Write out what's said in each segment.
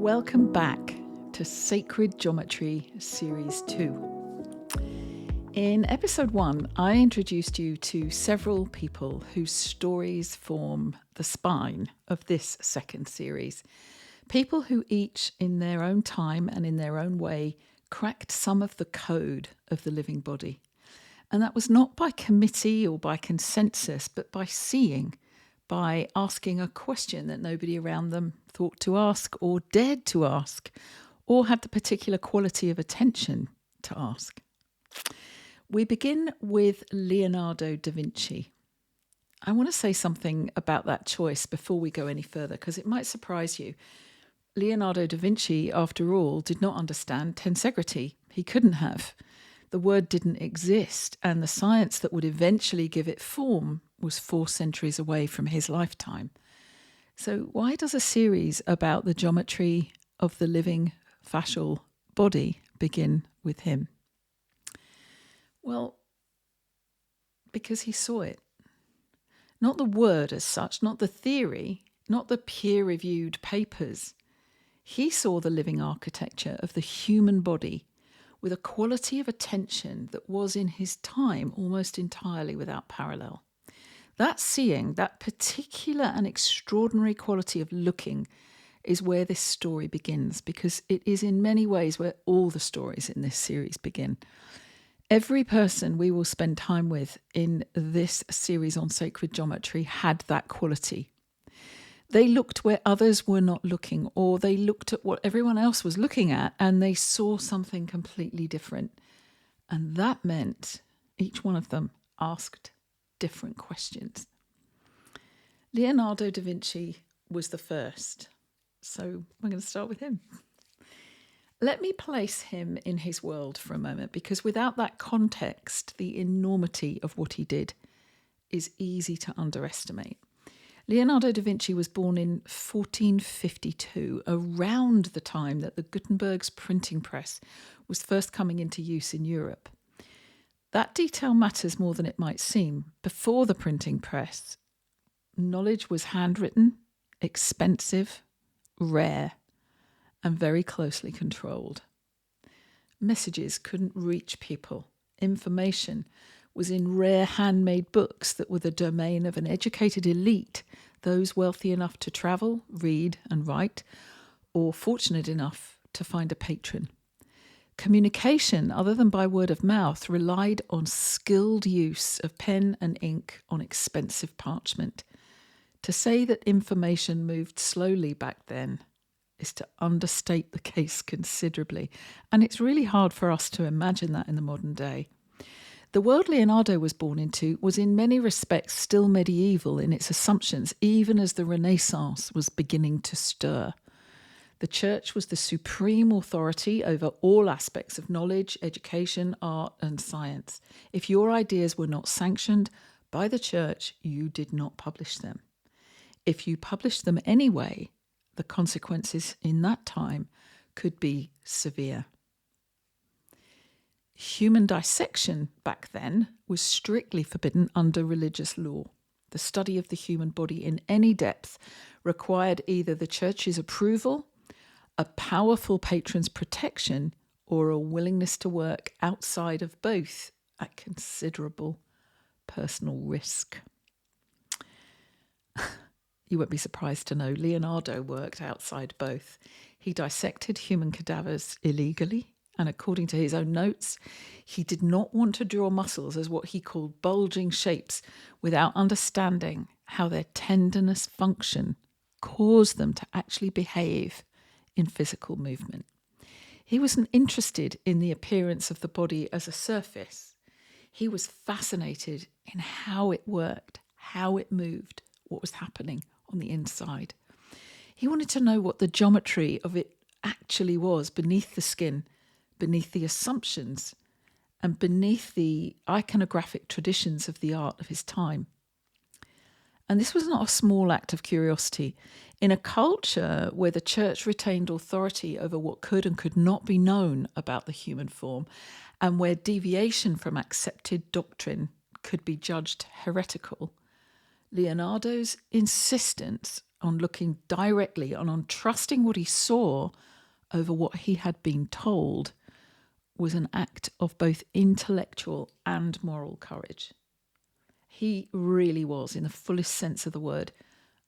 Welcome back to Sacred Geometry Series 2. In episode 1, I introduced you to several people whose stories form the spine of this second series. People who each, in their own time and in their own way, cracked some of the code of the living body. And that was not by committee or by consensus, but by seeing, by asking a question that nobody around them thought to ask or dared to ask, or had the particular quality of attention to ask. We begin with Leonardo da Vinci. I want to say something about that choice before we go any further, because it might surprise you. Leonardo da Vinci, after all, did not understand tensegrity. He couldn't have. The word didn't exist, and the science that would eventually give it form was 4 centuries away from his lifetime. So why does a series about the geometry of the living fascial body begin with him? Well, because he saw it. Not the word as such, not the theory, not the peer-reviewed papers. He saw the living architecture of the human body with a quality of attention that was in his time almost entirely without parallel. That seeing, that particular and extraordinary quality of looking, is where this story begins, because it is in many ways where all the stories in this series begin. Every person we will spend time with in this series on sacred geometry had that quality. They looked where others were not looking, or they looked at what everyone else was looking at and they saw something completely different. And that meant each one of them asked different questions. Leonardo da Vinci was the first, so we're going to start with him. Let me place him in his world for a moment, because without that context, the enormity of what he did is easy to underestimate. Leonardo da Vinci was born in 1452, around the time that the Gutenberg's printing press was first coming into use in Europe. That detail matters more than it might seem. Before the printing press, knowledge was handwritten, expensive, rare, and very closely controlled. Messages couldn't reach people. Information was in rare handmade books that were the domain of an educated elite, those wealthy enough to travel, read and write, or fortunate enough to find a patron. Communication, other than by word of mouth, relied on skilled use of pen and ink on expensive parchment. To say that information moved slowly back then is to understate the case considerably, and it's really hard for us to imagine that in the modern day. The world Leonardo was born into was in many respects still medieval in its assumptions, even as the Renaissance was beginning to stir. The church was the supreme authority over all aspects of knowledge, education, art, and science. If your ideas were not sanctioned by the church, you did not publish them. If you published them anyway, the consequences in that time could be severe. Human dissection back then was strictly forbidden under religious law. The study of the human body in any depth required either the church's approval, a powerful patron's protection, or a willingness to work outside of both at considerable personal risk. You won't be surprised to know Leonardo worked outside both. He dissected human cadavers illegally, and according to his own notes, he did not want to draw muscles as what he called bulging shapes without understanding how their tenderness function caused them to actually behave in physical movement. He wasn't interested in the appearance of the body as a surface. He was fascinated in how it worked, how it moved, what was happening on the inside. He wanted to know what the geometry of it actually was beneath the skin, beneath the assumptions, and beneath the iconographic traditions of the art of his time. And this was not a small act of curiosity. In a culture where the church retained authority over what could and could not be known about the human form, and where deviation from accepted doctrine could be judged heretical, Leonardo's insistence on looking directly and on trusting what he saw over what he had been told, was an act of both intellectual and moral courage. He really was, in the fullest sense of the word,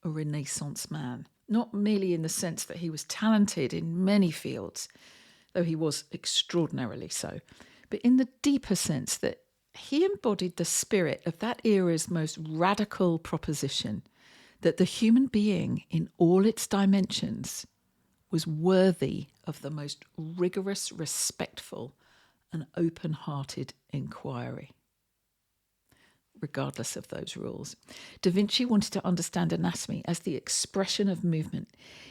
a Renaissance man. Not merely in the sense that he was talented in many fields, though he was extraordinarily so, but in the deeper sense that he embodied the spirit of that era's most radical proposition that the human being in all its dimensions was worthy of the most rigorous, respectful, and open-hearted inquiry, regardless of those rules. Da Vinci wanted to understand anatomy as the expression of movement.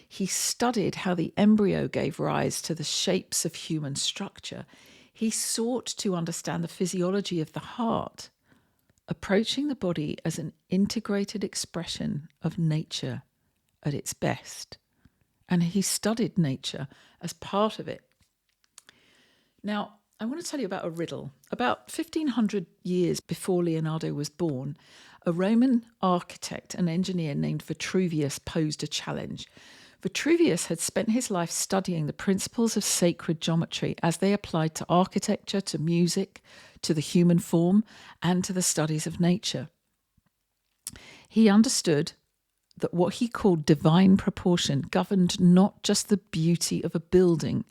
He studied how the embryo gave rise to the shapes of human structure. He sought to understand the physiology of the heart, approaching the body as an integrated expression of nature at its best. And he studied nature as part of it. Now, I want to tell you about a riddle. About 1500 years before Leonardo was born, a Roman architect and engineer named Vitruvius posed a challenge. Vitruvius had spent his life studying the principles of sacred geometry as they applied to architecture, to music, to the human form, and to the studies of nature. He understood that what he called divine proportion governed not just the beauty of a building,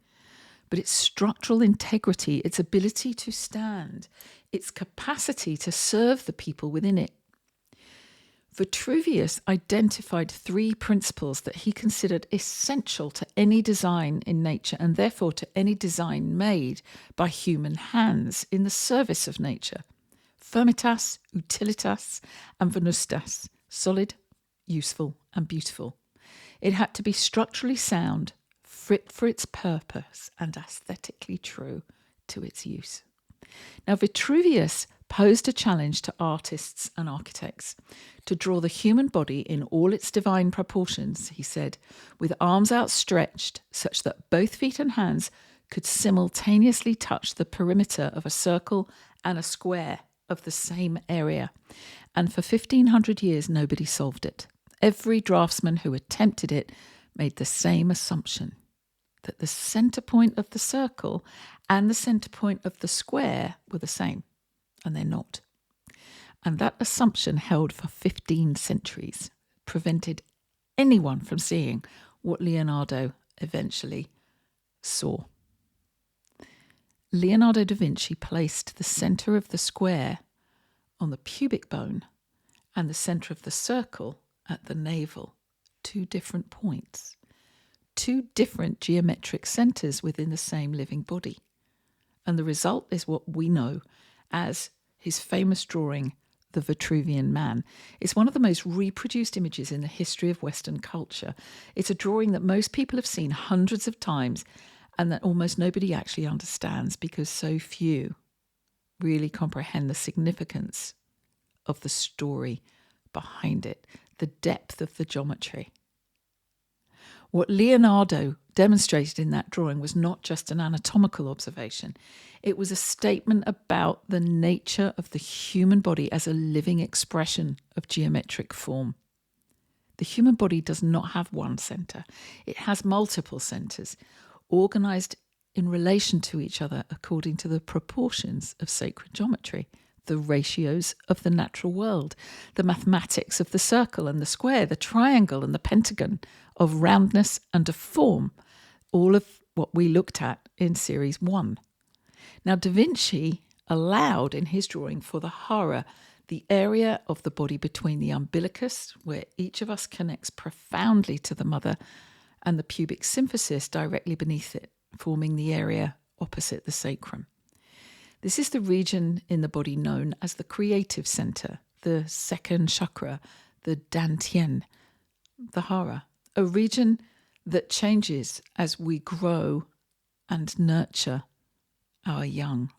but its structural integrity, its ability to stand, its capacity to serve the people within it. Vitruvius identified 3 principles that he considered essential to any design in nature, and therefore to any design made by human hands in the service of nature: firmitas, utilitas, and venustas, solid, useful, and beautiful. It had to be structurally sound, fit for its purpose, and aesthetically true to its use. Now, Vitruvius posed a challenge to artists and architects to draw the human body in all its divine proportions, he said, with arms outstretched such that both feet and hands could simultaneously touch the perimeter of a circle and a square of the same area. And for 1500 years, nobody solved it. Every draftsman who attempted it made the same assumption, that the centre point of the circle and the centre point of the square were the same, and they're not. And that assumption held for 15 centuries, prevented anyone from seeing what Leonardo eventually saw. Leonardo da Vinci placed the centre of the square on the pubic bone and the centre of the circle at the navel, 2 different points, 2 different geometric centres within the same living body. And the result is what we know as his famous drawing, The Vitruvian Man. It's one of the most reproduced images in the history of Western culture. It's a drawing that most people have seen hundreds of times and that almost nobody actually understands because so few really comprehend the significance of the story behind it, the depth of the geometry. What Leonardo demonstrated in that drawing was not just an anatomical observation. It was a statement about the nature of the human body as a living expression of geometric form. The human body does not have one centre. It has multiple centres, organised in relation to each other according to the proportions of sacred geometry, the ratios of the natural world, the mathematics of the circle and the square, the triangle and the pentagon, of roundness and of form, all of what we looked at in Series 1. Now, Da Vinci allowed in his drawing for the hara, the area of the body between the umbilicus, where each of us connects profoundly to the mother, and the pubic symphysis directly beneath it, forming the area opposite the sacrum. This is the region in the body known as the creative centre, the second chakra, the dantian, the hara, a region that changes as we grow and nurture our young.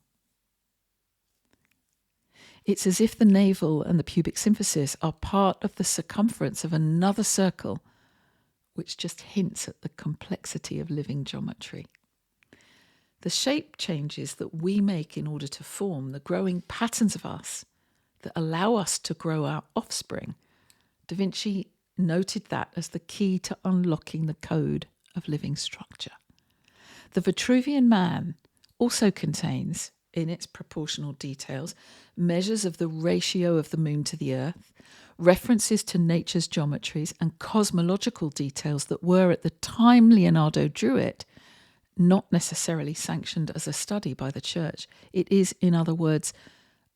It's as if the navel and the pubic symphysis are part of the circumference of another circle, which just hints at the complexity of living geometry. The shape changes that we make in order to form the growing patterns of us that allow us to grow our offspring. Da Vinci noted that as the key to unlocking the code of living structure. The Vitruvian Man also contains, in its proportional details, measures of the ratio of the moon to the earth, references to nature's geometries, and cosmological details that were, at the time Leonardo drew it, not necessarily sanctioned as a study by the church. It is, in other words,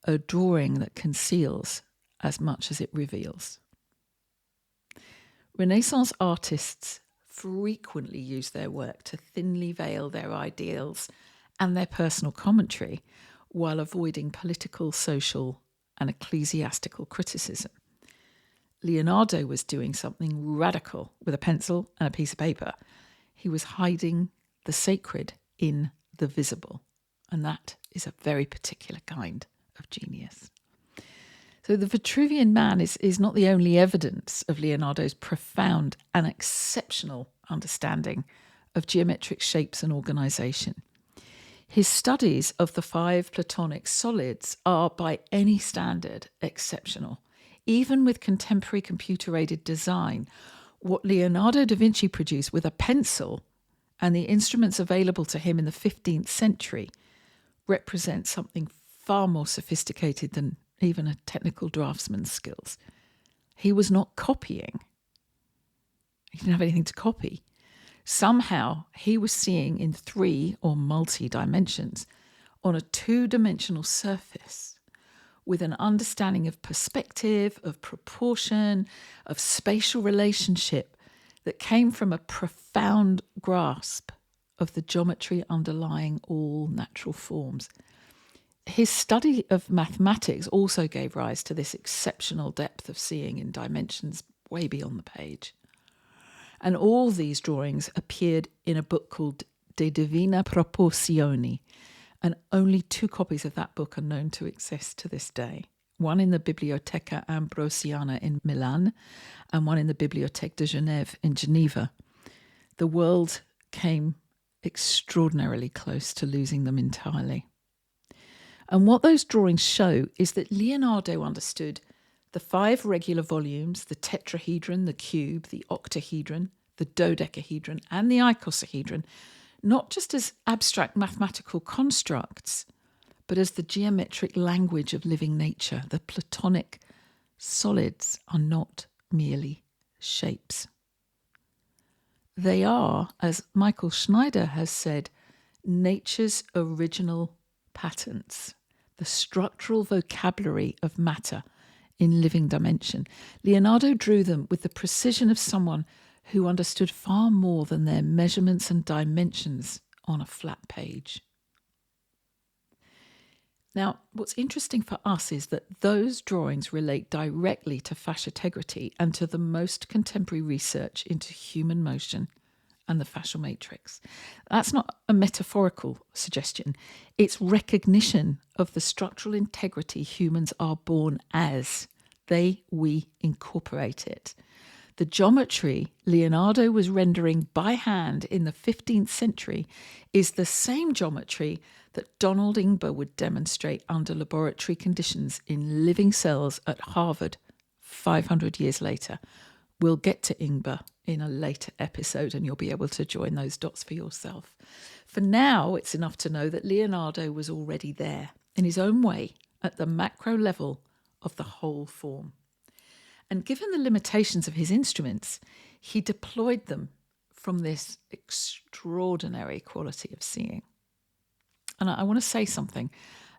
a drawing that conceals as much as it reveals. Renaissance artists frequently use their work to thinly veil their ideals and their personal commentary while avoiding political, social, and ecclesiastical criticism. Leonardo was doing something radical with a pencil and a piece of paper. He was hiding the sacred in the visible, and that is a very particular kind of genius. So the Vitruvian Man is not the only evidence of Leonardo's profound and exceptional understanding of geometric shapes and organisation. His studies of the 5 Platonic solids are, by any standard, exceptional. Even with contemporary computer-aided design, what Leonardo da Vinci produced with a pencil and the instruments available to him in the 15th century represent something far more sophisticated than even a technical draftsman's skills. He was not copying. He didn't have anything to copy. Somehow he was seeing in 3 or multi-dimensions on a 2-dimensional surface with an understanding of perspective, of proportion, of spatial relationship that came from a profound grasp of the geometry underlying all natural forms. His study of mathematics also gave rise to this exceptional depth of seeing in dimensions way beyond the page. And all these drawings appeared in a book called De Divina Proportione, and only 2 copies of that book are known to exist to this day. One in the Biblioteca Ambrosiana in Milan, and one in the Bibliothèque de Genève in Geneva. The world came extraordinarily close to losing them entirely. And what those drawings show is that Leonardo understood the 5 regular volumes, the tetrahedron, the cube, the octahedron, the dodecahedron, and the icosahedron, not just as abstract mathematical constructs, but as the geometric language of living nature. The Platonic solids are not merely shapes. They are, as Michael Schneider has said, nature's original patterns, the structural vocabulary of matter in living dimension. Leonardo drew them with the precision of someone who understood far more than their measurements and dimensions on a flat page. Now, what's interesting for us is that those drawings relate directly to fascia integrity and to the most contemporary research into human motion and the fascial matrix. That's not a metaphorical suggestion. It's recognition of the structural integrity humans are born as. We incorporate it. The geometry Leonardo was rendering by hand in the 15th century is the same geometry that Donald Ingber would demonstrate under laboratory conditions in living cells at Harvard 500 years later. We'll get to Ingber in a later episode and you'll be able to join those dots for yourself. For now, it's enough to know that Leonardo was already there, in his own way, at the macro level of the whole form. And given the limitations of his instruments, he deployed them from this extraordinary quality of seeing. And I want to say something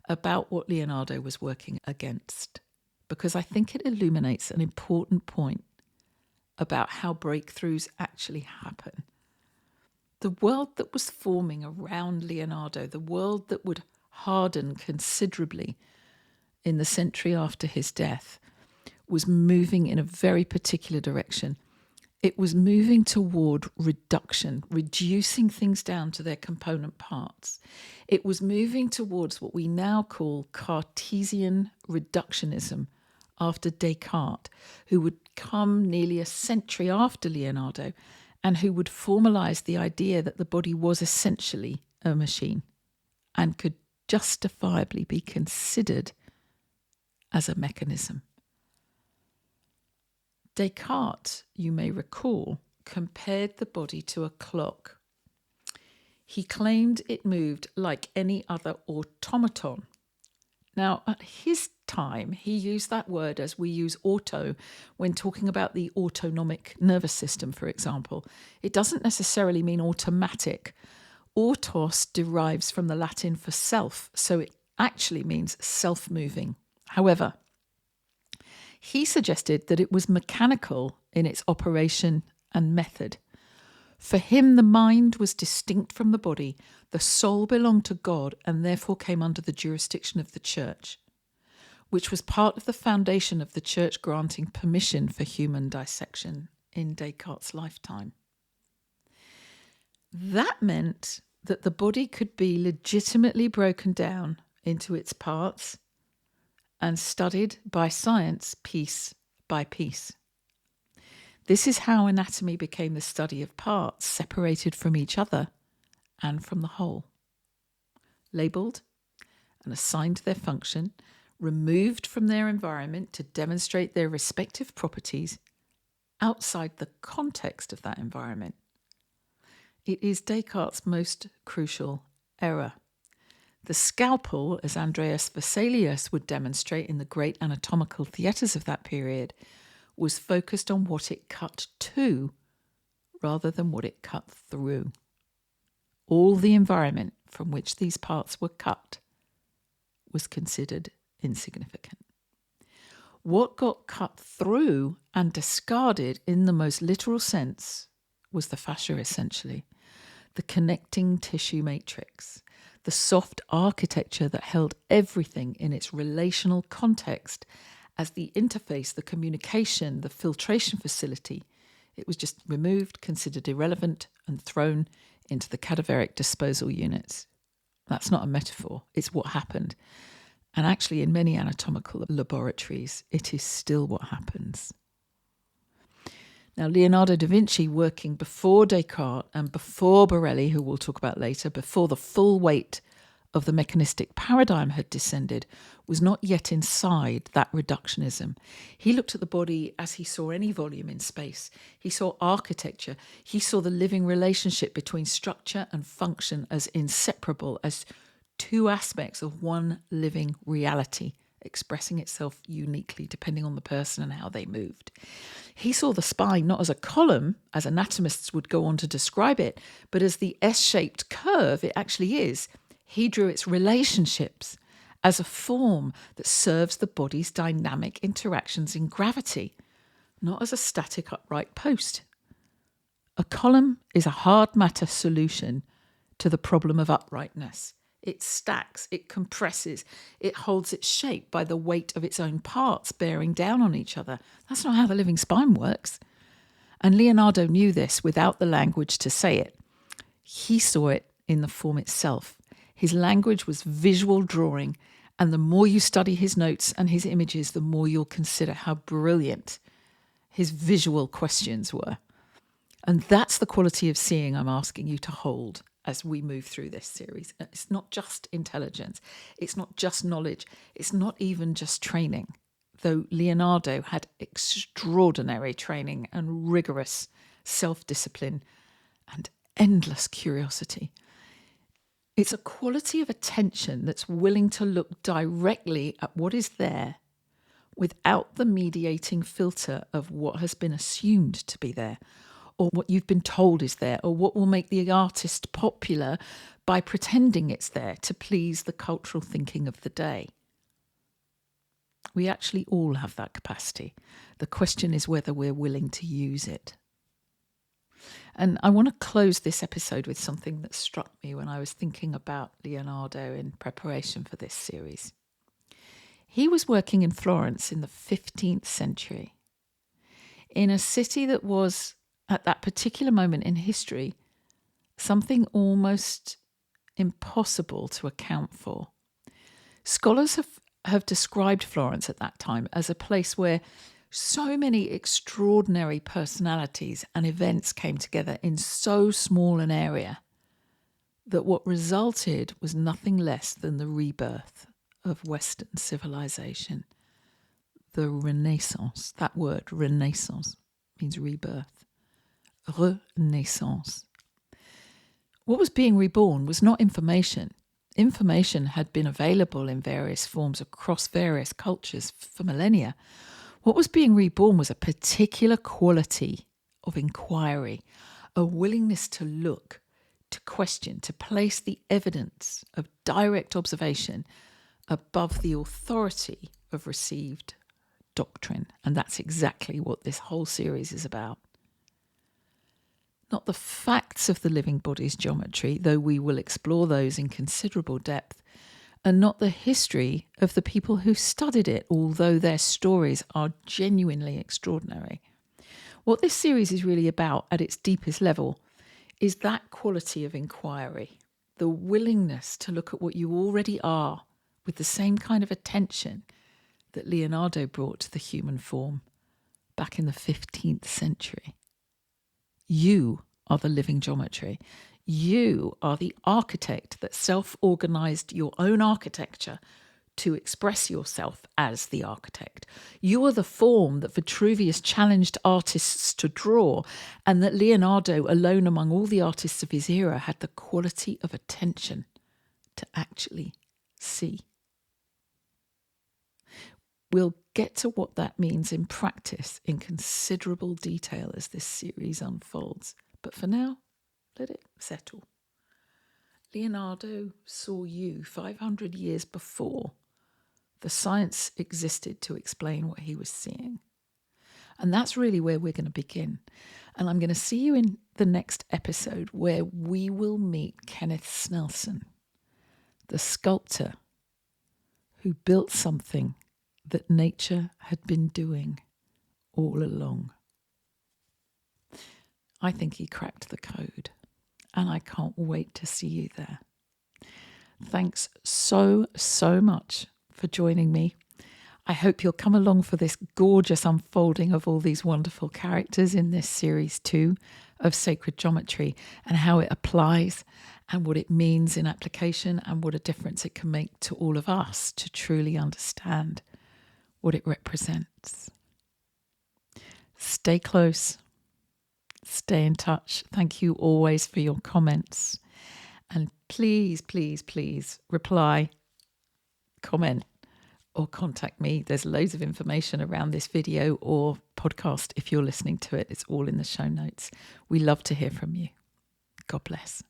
about what Leonardo was working against, because I think it illuminates an important point about how breakthroughs actually happen. The world that was forming around Leonardo, the world that would harden considerably in the century after his death, was moving in a very particular direction. It was moving toward reduction, reducing things down to their component parts. It was moving towards what we now call Cartesian reductionism after Descartes, who would come nearly a century after Leonardo and who would formalize the idea that the body was essentially a machine and could justifiably be considered as a mechanism. Descartes, you may recall, compared the body to a clock. He claimed it moved like any other automaton. Now, at his time, he used that word as we use auto when talking about the autonomic nervous system, for example. It doesn't necessarily mean automatic. Autos derives from the Latin for self, so it actually means self-moving. However, he suggested that it was mechanical in its operation and method. For him, the mind was distinct from the body, the soul belonged to God and therefore came under the jurisdiction of the church, which was part of the foundation of the church granting permission for human dissection in Descartes' lifetime. That meant that the body could be legitimately broken down into its parts and studied by science piece by piece. This is how anatomy became the study of parts separated from each other and from the whole. Labelled and assigned their function, removed from their environment to demonstrate their respective properties outside the context of that environment. It is Descartes' most crucial error. The scalpel, as Andreas Vesalius would demonstrate in the great anatomical theatres of that period, was focused on what it cut to rather than what it cut through. All the environment from which these parts were cut was considered insignificant. What got cut through and discarded in the most literal sense was the fascia, essentially, the connecting tissue matrix, the soft architecture that held everything in its relational context as the interface, the communication, the filtration facility. It was just removed, considered irrelevant, and thrown into the cadaveric disposal units. That's not a metaphor, it's what happened. And actually, in many anatomical laboratories, it is still what happens. Now, Leonardo da Vinci, working before Descartes and before Borelli, who we'll talk about later, before the full weight of the mechanistic paradigm had descended, was not yet inside that reductionism. He looked at the body as he saw any volume in space. He saw architecture. He saw the living relationship between structure and function as inseparable, as two aspects of one living reality, expressing itself uniquely depending on the person and how they moved. He saw the spine not as a column, as anatomists would go on to describe it, but as the S-shaped curve it actually is. He drew its relationships as a form that serves the body's dynamic interactions in gravity, not as a static upright post. A column is a hard matter solution to the problem of uprightness. It stacks, it compresses, it holds its shape by the weight of its own parts bearing down on each other. That's not how the living spine works. And Leonardo knew this without the language to say it. He saw it in the form itself. His language was visual drawing, and the more you study his notes and his images, the more you'll consider how brilliant his visual questions were. And that's the quality of seeing I'm asking you to hold as we move through this series. It's not just intelligence, it's not just knowledge, it's not even just training, though Leonardo had extraordinary training and rigorous self-discipline and endless curiosity. It's a quality of attention that's willing to look directly at what is there without the mediating filter of what has been assumed to be there, or what you've been told is there, or what will make the artist popular by pretending it's there to please the cultural thinking of the day. We actually all have that capacity. The question is whether we're willing to use it. And I want to close this episode with something that struck me when I was thinking about Leonardo in preparation for this series. He was working in Florence in the 15th century, in a city that was, at that particular moment in history, something almost impossible to account for. Scholars have described Florence at that time as a place where so many extraordinary personalities and events came together in so small an area that what resulted was nothing less than the rebirth of Western civilization. the Renaissance. That word, Renaissance, means rebirth. Renaissance. What was being reborn was not information. Information had been available in various forms across various cultures for millennia. What was being reborn was a particular quality of inquiry, a willingness to look, to question, to place the evidence of direct observation above the authority of received doctrine. And that's exactly what this whole series is about. Not the facts of the living body's geometry, though we will explore those in considerable depth, and not the history of the people who studied it, although their stories are genuinely extraordinary. What this series is really about at its deepest level is that quality of inquiry, the willingness to look at what you already are with the same kind of attention that Leonardo brought to the human form back in the 15th century. You are the living geometry. You are the architect that self-organized your own architecture to express yourself as the architect. You are the form that Vitruvius challenged artists to draw, and that Leonardo, alone among all the artists of his era, had the quality of attention to actually see. We'll get to what that means in practice in considerable detail as this series unfolds. But for now, let it settle. Leonardo saw you 500 years before the science existed to explain what he was seeing. And that's really where we're going to begin. And I'm going to see you in the next episode, where we will meet Kenneth Snelson, the sculptor who built something that nature had been doing all along. I think he cracked the code, and I can't wait to see you there. Thanks so much for joining me. I hope you'll come along for this gorgeous unfolding of all these wonderful characters in this series 2 of Sacred Geometry, and how it applies and what it means in application, and what a difference it can make to all of us to truly understand what it represents. Stay close. Stay in touch. Thank you always for your comments. And please reply, comment, or contact me. There's loads of information around this video or podcast if you're listening to it. It's all in the show notes. We love to hear from you. God bless.